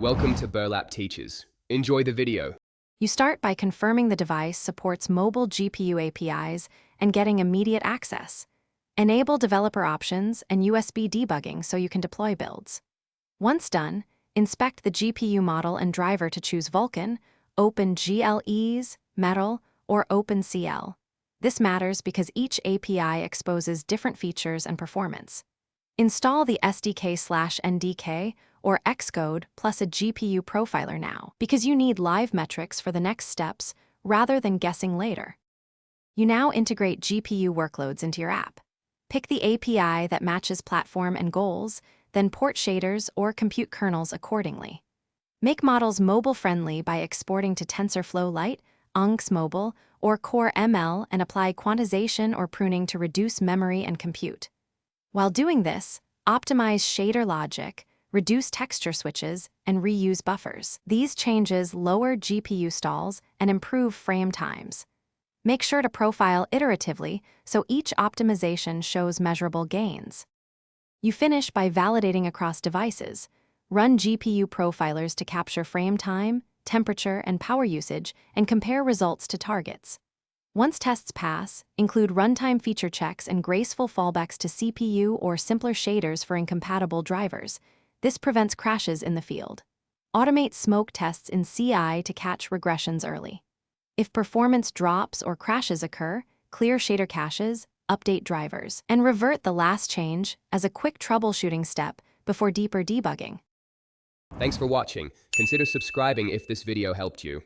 Welcome to Burlap Teachers. Enjoy the video. You start by confirming the device supports mobile GPU APIs and getting immediate access. Enable developer options and USB debugging so you can deploy builds. Once done, inspect the GPU model and driver to choose Vulkan, OpenGLEs, Metal, or OpenCL. This matters because each API exposes different features and performance. Install the SDK/NDK or Xcode plus a GPU profiler now, because you need live metrics for the next steps rather than guessing later. You now integrate GPU workloads into your app. Pick the API that matches platform and goals, then port shaders or compute kernels accordingly. Make models mobile-friendly by exporting to TensorFlow Lite, UNX Mobile, or Core ML and apply quantization or pruning to reduce memory and compute. While doing this, optimize shader logic, reduce texture switches, and reuse buffers. These changes lower GPU stalls and improve frame times. Make sure to profile iteratively so each optimization shows measurable gains. You finish by validating across devices. Run GPU profilers to capture frame time, temperature, and power usage, and compare results to targets. Once tests pass, include runtime feature checks and graceful fallbacks to CPU or simpler shaders for incompatible drivers. This prevents crashes in the field. Automate smoke tests in CI to catch regressions early. If performance drops or crashes occur, clear shader caches, update drivers, and revert the last change as a quick troubleshooting step before deeper debugging. Thanks for watching. Consider subscribing if this video helped you.